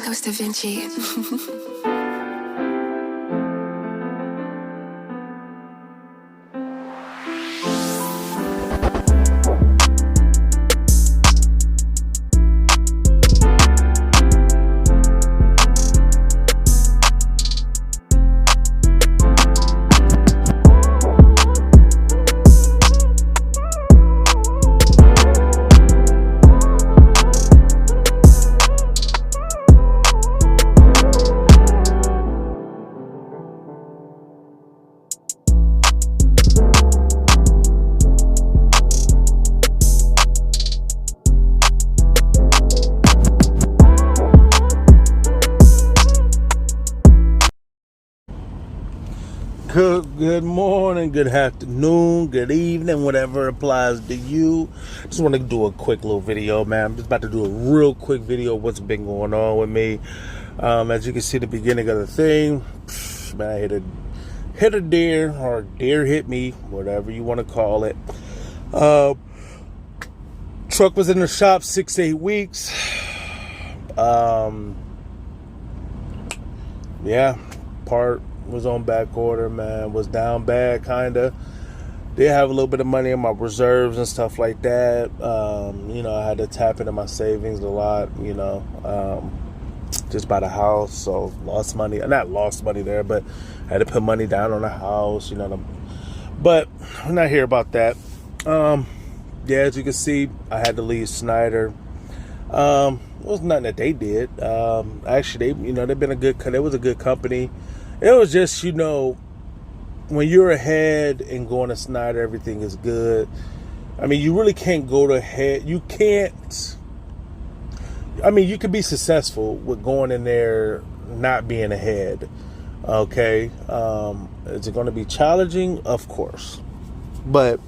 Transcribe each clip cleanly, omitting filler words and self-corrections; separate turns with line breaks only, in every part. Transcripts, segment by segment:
Marcos da Vinci.
Good morning, good afternoon, good evening, whatever applies to you. Just want to do a quick little video, man. I'm just about to do a real quick video of what's been going on with me. As you can see, the beginning of the thing, man, I hit a deer, or deer hit me, whatever you want to call it. Truck was in the shop 6 to 8 weeks. Yeah, part was on back order, man. Was down bad, kinda. Did have a little bit of money in my reserves and stuff like that. I had to tap into my savings a lot, just buy the house. So lost money. Not lost money there, but I had to put money down on the house, But I'm not here about that. Yeah, as you can see, I had to leave Schneider. It was nothing that they did. Actually, they've been it was a good company. It was just, when you're ahead and going to Schneider, everything is good. I mean, you really can't go to ahead. You can't. I mean, you can be successful with going in there not being ahead. Okay. Is it going to be challenging? Of course. But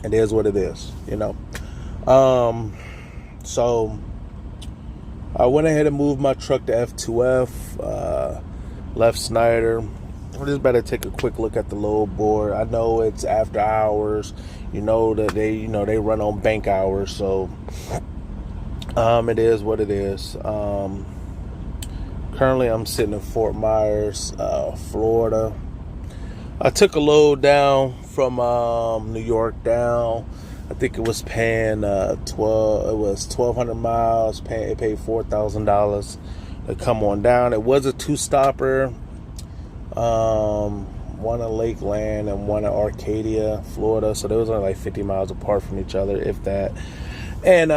it is what it is, So I went ahead and moved my truck to F2F. Left Schneider. I just better take a quick look at the load board. I know it's after hours. That they run on bank hours, so it is what it is. Currently, I'm sitting in Fort Myers, Florida. I took a load down from New York down. I think it was paying It was 1,200 miles. It paid $4,000. To come on down. It was a two-stopper, one in Lakeland and one in Arcadia, Florida. So they was only like 50 miles apart from each other, if that. And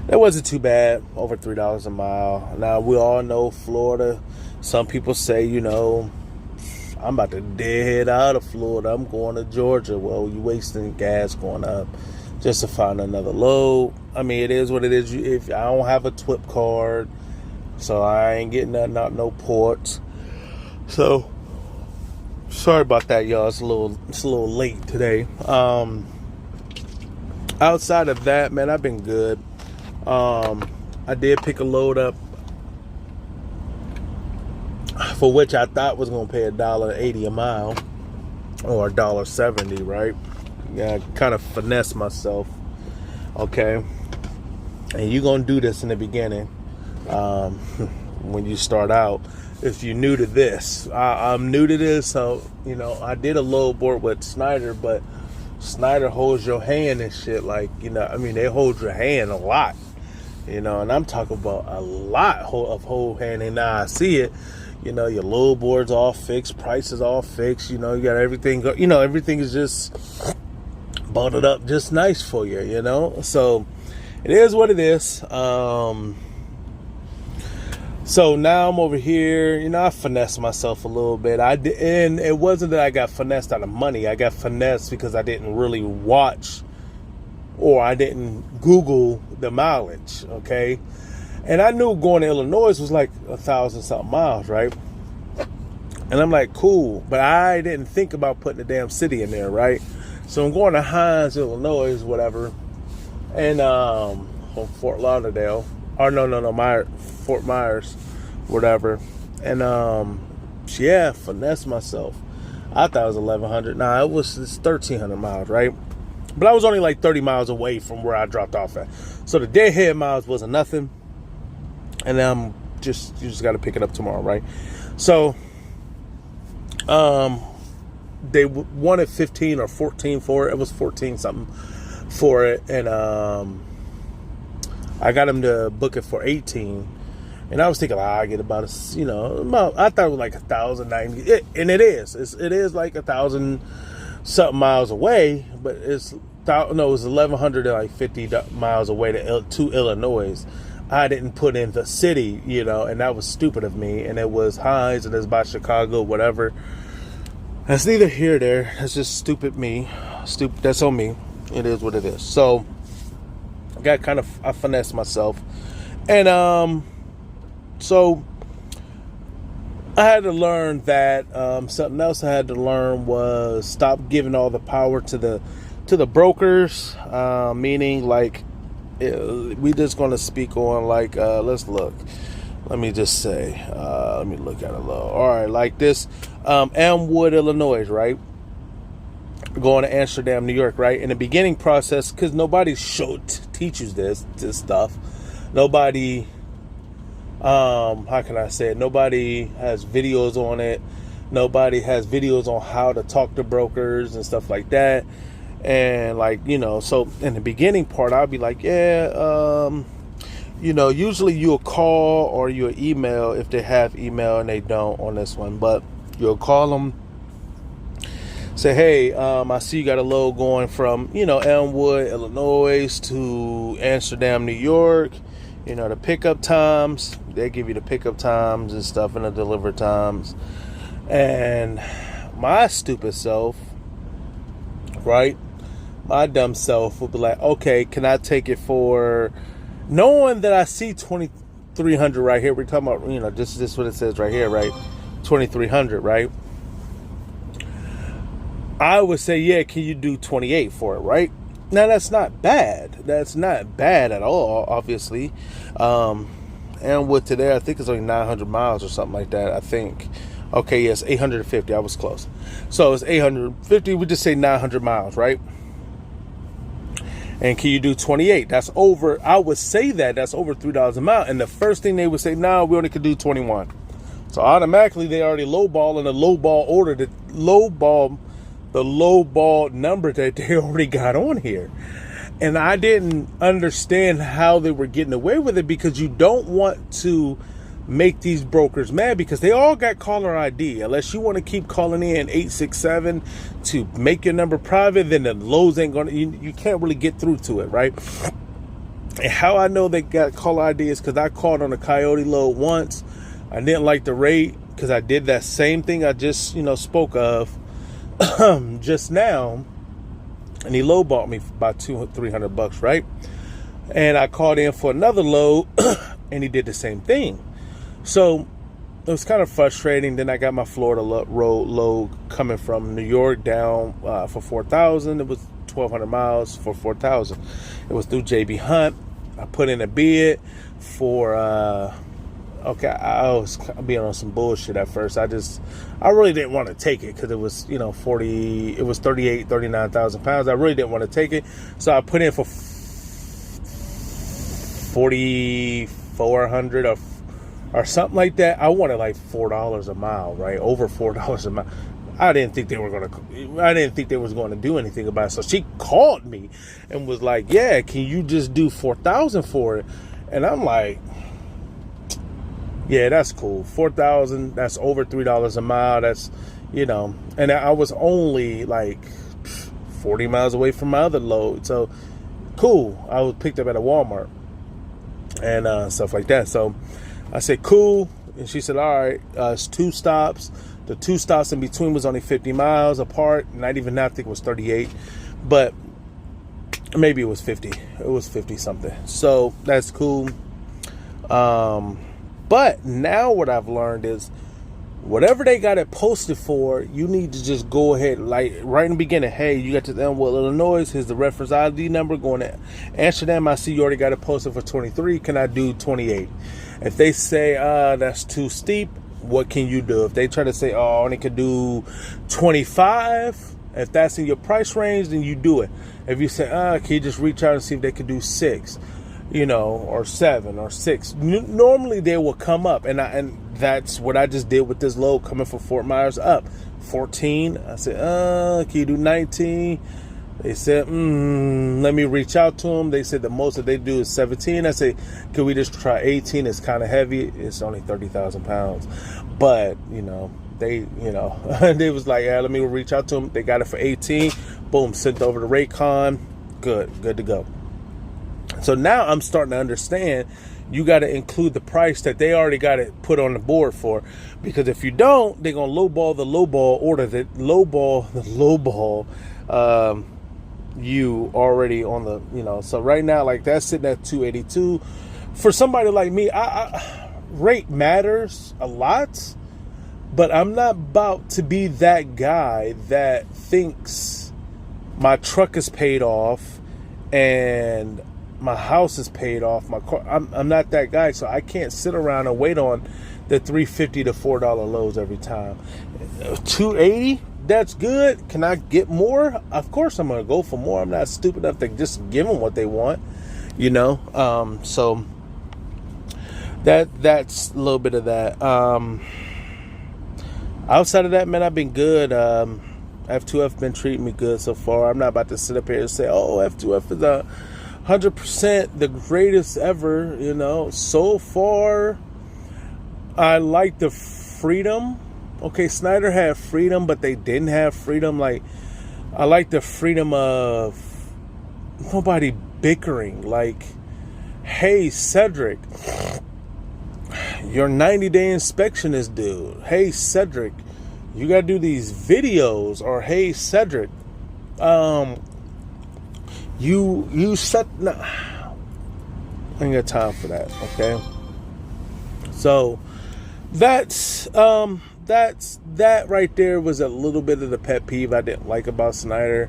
that wasn't too bad. Over $3 a mile. Now we all know Florida. Some people say, I'm about to dead out of Florida. I'm going to Georgia. Well, you wasting gas going up just to find another load. I mean, it is what it is. If I don't have a TWIP card, so I ain't getting nothing out no ports. So sorry about that, y'all. It's a little late today. Outside of that, man, I've been good. I did pick a load up for which I thought was gonna pay $1.80 a mile or $1.70, right? Yeah, kind of finesse myself. Okay, and you're gonna do this in the beginning when you start out. If you're new to this, I'm new to this, so I did a load board with Schneider, but Schneider holds your hand and shit. Like they hold your hand a lot, and I'm talking about a lot of hold hand. And now I see it. Your load board's all fixed, prices all fixed. You got everything. Everything is just bundled up just nice for you, So it is what it is. So now I'm over here. I finessed myself a little bit. And it wasn't that I got finessed out of money. I got finessed because I didn't really watch, or I didn't Google the mileage. Okay. And I knew going to Illinois was like 1,000-something miles, right? And I'm like, cool. But I didn't think about putting the damn city in there, right? So I'm going to Hines, Illinois, whatever. And from Fort Lauderdale. Or no, Fort Myers, whatever. And yeah, finesse myself. I thought it was 1,100. Nah, it's 1,300 miles, right? But I was only like 30 miles away from where I dropped off at. So the deadhead miles wasn't nothing. And then you just got to pick it up tomorrow, right? So they wanted 15 or 14 for it. It was 14 something for it. And I got them to book it for 18. And I was thinking, I get about I thought it was like 1,090. And it is. It is like 1,000 something miles away, but it was 1,150 miles away to Illinois. I didn't put in the city, and that was stupid of me. And it was Hines, and it's by Chicago, whatever. That's neither here nor there. That's just stupid me. That's on me. It is what it is. So I finessed myself, and so I had to learn that something else I had to learn was stop giving all the power to the brokers. Meaning, like, we just going to speak on, like, let's look. Let me just say, let me look at it a little. All right, like this, Elmwood, Illinois, right? Going to Amsterdam, New York, right? In the beginning process, because nobody teaches this stuff. Nobody, how can I say it? Nobody has videos on it. Nobody has videos on how to talk to brokers and stuff like that. And like, so in the beginning part, I'll be like, usually you'll call or you'll email if they have email, and they don't on this one, but you'll call them, say, hey, I see you got a load going from, Elmwood, Illinois to Amsterdam, New York. The pickup times, they give you the pickup times and stuff and the deliver times. And my stupid self, right? My dumb self would be like, okay, can I take it for, knowing that I see 2,300 right here. We're talking about, this is what it says right here, right? 2,300, right? I would say, yeah, can you do 28 for it, right? Now, that's not bad. That's not bad at all, obviously. And with today, I think it's only 900 miles or something like that, I think. Okay, yes, 850. I was close. So it's 850. We just say 900 miles, right? And can you do 28? That's over. I would say that's over $3 a mile. And the first thing they would say, no, we only could do 21. So automatically they already lowball, and the lowball order, the lowball number that they already got on here. And I didn't understand how they were getting away with it, because you don't want to make these brokers mad, because they all got caller ID. Unless you want to keep calling in 867 to make your number private, then the lows ain't gonna, you can't really get through to it, right? And how I know they got caller ID is because I called on a Coyote load once. I didn't like the rate, because I did that same thing I just spoke of just now, and he lowballed me by $200-300, right? And I called in for another load, and he did the same thing. So it was kind of frustrating. Then I got my Florida road load coming from New York down for 4,000. It was 1,200 miles for 4,000. It was through JB Hunt. I put in a bid for. Okay, I was being on some bullshit at first. I really didn't want to take it, because it was, 39,000 pounds. I really didn't want to take it. So I put in for 4,400 or something like that. I wanted like $4 a mile, right? Over $4 a mile. I didn't think they was going to do anything about it. So she called me and was like, yeah, can you just do 4,000 for it? And I'm like, yeah, that's cool. 4,000, that's over $3 a mile. That's, and I was only like 40 miles away from my other load. So cool. I was picked up at a Walmart and stuff like that. So I said, cool. And she said, all right, it's 2 stops. The 2 stops in between was only 50 miles apart. Not even that, I think it was 38. But maybe it was 50. It was 50 something. So that's cool. But now what I've learned is, whatever they got it posted for, you need to just go ahead, like right in the beginning. Hey, you got to Elmwood, Illinois. Here's the reference ID number. Going to Amsterdam, I see you already got it posted for 23. Can I do 28? If they say that's too steep, what can you do? If they try to say, oh, I only could do 25, If that's in your price range, then you do it. If you say, can you just reach out and see if they could do 6, or 7 or 6? Normally they will come up, and that's what I just did with this load coming from Fort Myers up 14. I said, can you do 19? They said, let me reach out to them. They said the most that they do is 17. I said, can we just try 18? It's kind of heavy. It's only 30,000 pounds. But, they, they was like, yeah, let me reach out to them. They got it for 18. Boom, sent over to Raycon. Good to go. So now I'm starting to understand you got to include the price that they already got it put on the board for. Because if you don't, they're going to lowball the lowball order, that lowball you already on the, so right now, like that's sitting at 282. For somebody like me, I rate matters a lot, but I'm not about to be that guy that thinks my truck is paid off and my house is paid off. My car, I'm not that guy, so I can't sit around and wait on the $3.50 to $4 loads every time. 280. That's good. Can I get more? Of course I'm going to go for more. I'm not stupid enough to just give them what they want, so that's a little bit of that. Outside of that, man, I've been good. F2F been treating me good so far. I'm not about to sit up here and say, F2F is 100% the greatest ever, So far, I like the freedom. Okay, Schneider had freedom, but they didn't have freedom. Like, I like the freedom of nobody bickering. Like, hey, Cedric, your 90-day inspection is due. Hey, Cedric, you got to do these videos. Or, hey, Cedric, you set... Nah, I ain't got time for that, okay? So, that right there was a little bit of the pet peeve I didn't like about Schneider,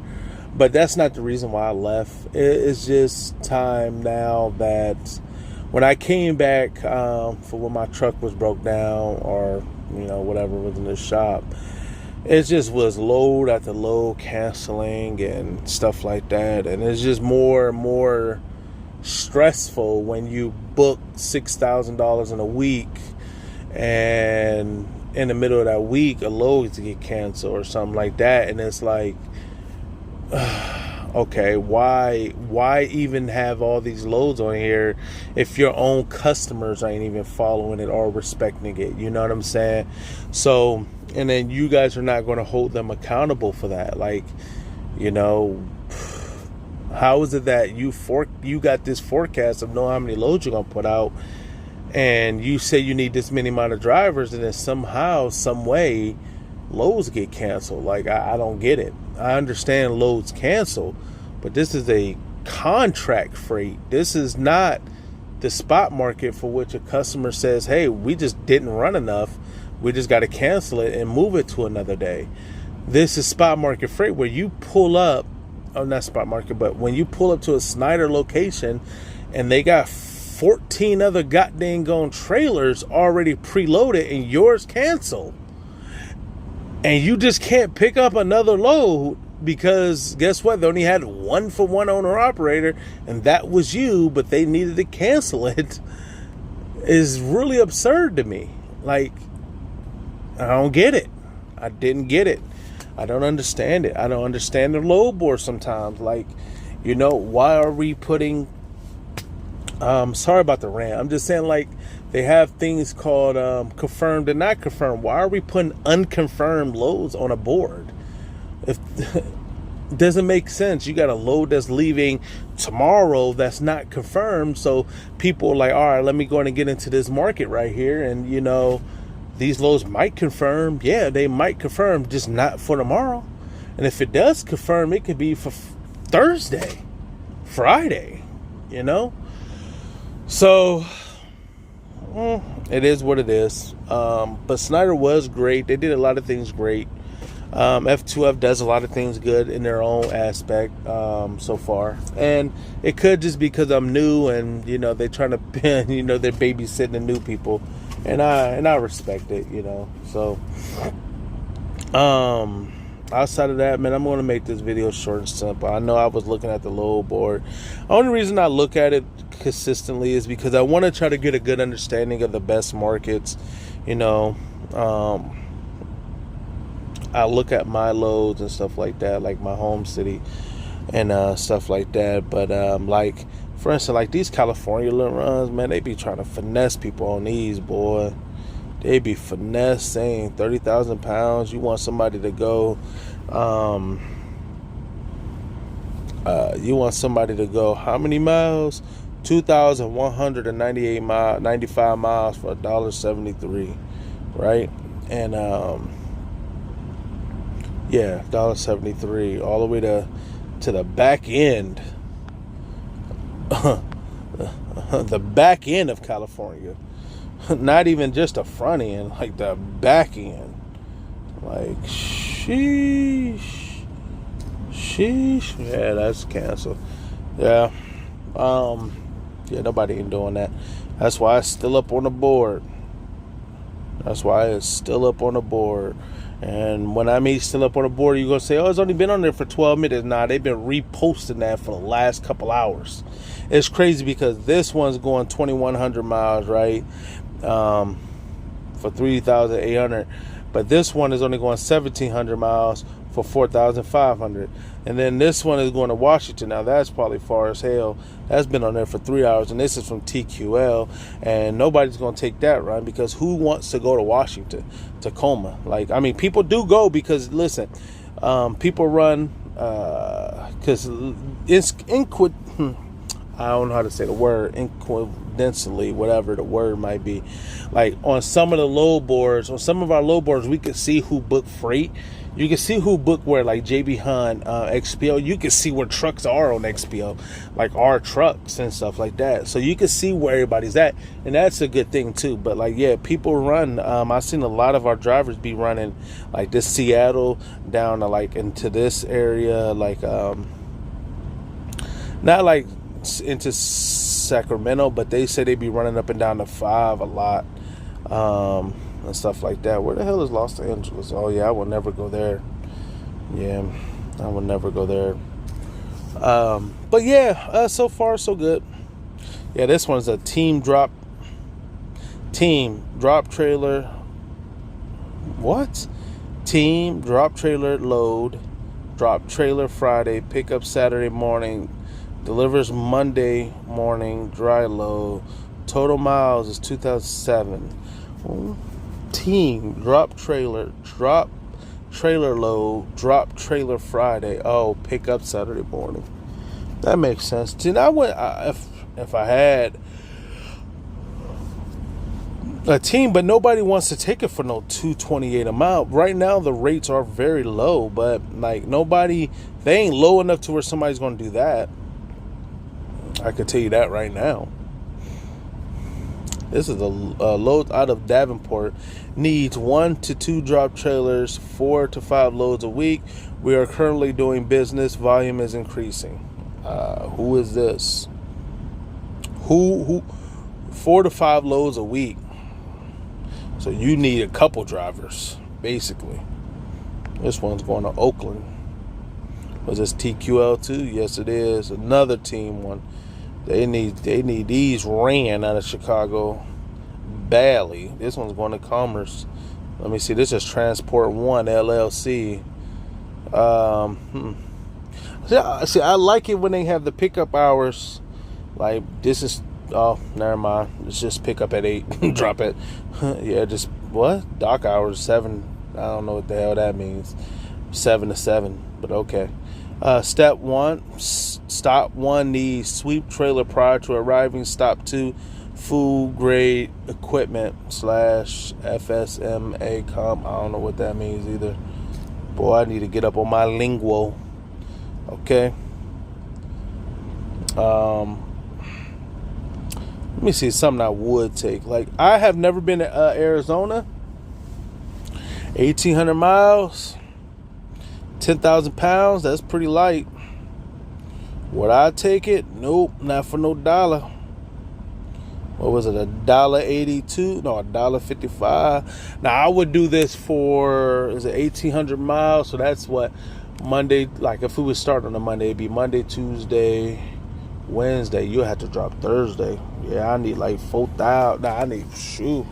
but that's not the reason why I left. It's just time now that when I came back for when my truck was broke down or whatever was in the shop, it just was load after load canceling and stuff like that, and it's just more and more stressful when you book $6,000 in a week and in the middle of that week a load to get canceled or something like that, and it's like, okay, why even have all these loads on here if your own customers ain't even following it or respecting it? You know what I'm saying? So, and then you guys are not going to hold them accountable for that. Like, how is it that you got this forecast of knowing how many loads you're going to put out, and you say you need this many amount of drivers, and then somehow, some way, loads get canceled? Like, I don't get it. I understand loads cancel, but this is a contract freight. This is not the spot market for which a customer says, hey, we just didn't run enough. We just got to cancel it and move it to another day. This is spot market freight where you pull up, not spot market, but when you pull up to a Schneider location and they got 14 other goddamn gone trailers already preloaded and yours canceled, and you just can't pick up another load because guess what? They only had one for one owner operator, and that was you, but they needed to cancel it. Is really absurd to me. Like, I don't get it. I didn't get it. I don't understand it. I don't understand the load board sometimes. Like, why are we putting... sorry about the rant. I'm just saying, like, they have things called confirmed and not confirmed. Why are we putting unconfirmed loads on a board? If it doesn't make sense. You got a load that's leaving tomorrow that's not confirmed. So people are like, all right, let me go and get into this market right here. And, these loads might confirm. Yeah, they might confirm, just not for tomorrow. And if it does confirm, it could be for Thursday, Friday, So, it is what it is. But Schneider was great. They did a lot of things great. F2F does a lot of things good in their own aspect so far. And it could just because I'm new and, they're trying to, they're babysitting the new people. And I respect it, So, outside of that, man, I'm going to make this video short and simple. I know I was looking at the load board. The only reason I look at it consistently is because I want to try to get a good understanding of the best markets. You know, I look at my loads and stuff like that, like my home city and stuff like that. But like, for instance, like these California little runs, man, they be trying to finesse people on these, boy. They be finessing 30,000 pounds. You want somebody to go, you want somebody to go how many miles? 2,198 miles, 95 miles for $1.73, right? And yeah, $1.73 all the way to the back end, the back end of California. Not even just the front end, like the back end. Like, sheesh. Yeah, that's canceled. Yeah. Yeah, nobody ain't doing that. That's why it's still up on the board. And when I mean still up on the board, you're going to say, oh, it's only been on there for 12 minutes. Nah, they've been reposting that for the last couple hours. It's crazy because this one's going 2,100 miles, right? For 3,800. But this one is only going 1,700 miles for 4,500. And then this one is going to Washington. Now, that's probably far as hell. That's been on there for 3 hours. And this is from TQL. And nobody's going to take that run because who wants to go to Washington, Tacoma? Like, I mean, people do go because, listen, people run because I don't know how to say the word, incidentally, whatever the word might be. Like on some of the load boards, on some of our load boards, we can see who booked freight. You can see who booked where, like JB Hunt, XPO. You can see where trucks are on XPO, like our trucks and stuff like that. So you can see where everybody's at, and that's a good thing too. But like, yeah, people run. I've seen a lot of our drivers be running like this Seattle down to like into this area, like not like into Sacramento, but they say they be running up and down the 5 a lot, and stuff like that. Where the hell is Los Angeles? Oh yeah, I will never go there. Yeah, I will never go there. But yeah, so far so good. Yeah, this one's a team drop trailer. What? Team drop trailer load, drop trailer Friday, pickup Saturday morning. Delivers Monday morning, dry load. Total miles is 2,007. Team drop trailer load, drop trailer Friday. Oh, pick up Saturday morning. That makes sense. See, if I had a team, but nobody wants to take it for no $228 a mile. Right now, the rates are very low, but like nobody, they ain't low enough to where somebody's going to do that. I can tell you that right now. This is a load out of Davenport. Needs 1 to 2 drop trailers, 4 to 5 loads a week. We are currently doing business. Volume is increasing. Who is this? Who? 4 to 5 loads a week. So you need a couple drivers, basically. This one's going to Oakland. Was this TQL too? Yes, it is. Another team one. They need these ran out of Chicago badly. This one's going to Commerce. Let me see. This is Transport One LLC. See, I like it when they have the pickup hours. Like this is. Oh, never mind. It's just pick up at 8, drop it. Yeah, just what? Dock hours 7. I don't know what the hell that means. 7 to 7, but okay. Step 1, stop 1 needs sweep trailer prior to arriving. Stop 2, food grade equipment / FSMA comp. I don't know what that means either. Boy, I need to get up on my lingual. Okay. Let me see something I would take. Like, I have never been to Arizona. 1,800 miles. 10,000 pounds, that's pretty light. Would I take it? Nope, not for no dollar. what was it, $1.82? No, $1.55. Now I would do this for, is it 1,800 miles? So that's what Monday, like if we would start on a Monday, it'd be Monday, Tuesday, Wednesday. You'll have to drop Thursday. Yeah, I need like 4,000. Nah, I need, shoot.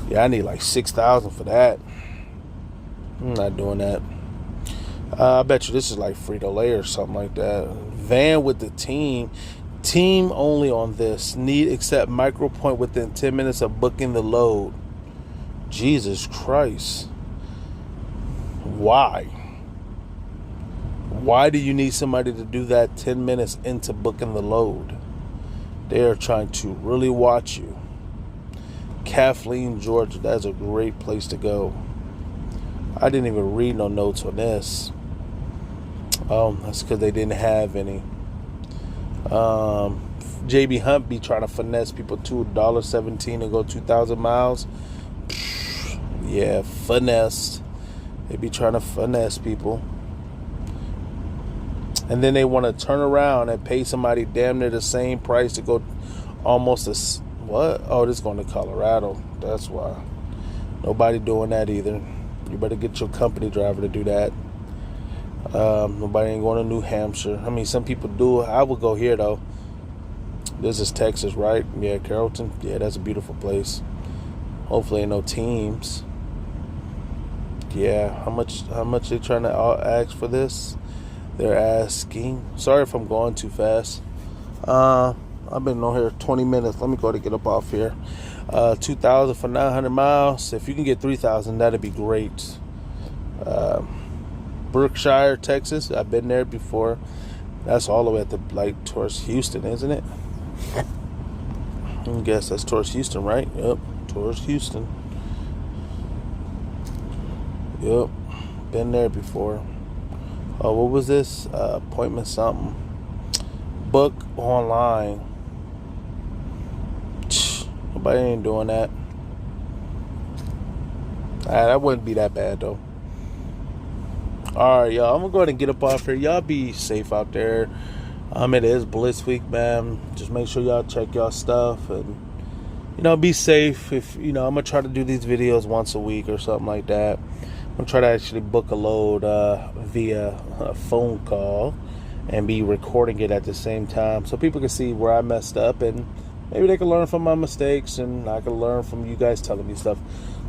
Yeah, I need like 6,000 for that. I'm not doing that. I bet you this is like Frito-Lay or something like that. Van with the team. Team only on this. Need accept micropoint within 10 minutes of booking the load. Jesus Christ. Why? Why do you need somebody to do that 10 minutes into booking the load? They are trying to really watch you. Kathleen, Georgia, that's a great place to go. I didn't even read no notes on this. That's because they didn't have any. JB Hunt be trying to finesse people to $1.17 and go 2,000 miles. Yeah, finesse. They be trying to finesse people. And then they want to turn around and pay somebody damn near the same price to go almost as, what? Oh, this is going to Colorado. That's why. Nobody doing that either. You better get your company driver to do that. Nobody ain't going to New Hampshire. I mean, some people do. I would go here, though. This is Texas, right? Yeah, Carrollton. Yeah, that's a beautiful place. Hopefully ain't no teams. Yeah, how much they trying to ask for this? They're asking. Sorry if I'm going too fast. I've been on here 20 minutes. Let me go to get up off here. 2,000 for 900 miles. If you can get 3,000, that'd be great. Berkshire, Texas. I've been there before. That's all the way at the, like, towards Houston, isn't it? I guess that's towards Houston, right? Yep, towards Houston. Yep, been there before. Oh, what was this? Appointment something. Book online. Nobody ain't doing that. That wouldn't be that bad, though. Alright, y'all. I'm going to go ahead and get up off here. Y'all be safe out there. It is Bliss Week, man. Just make sure y'all check y'all stuff. And, be safe. If I'm going to try to do these videos once a week or something like that. I'm going to try to actually book a load via a phone call and be recording it at the same time so people can see where I messed up, and maybe they can learn from my mistakes, and I can learn from you guys telling me stuff.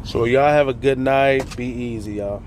So y'all have a good night. Be easy, y'all.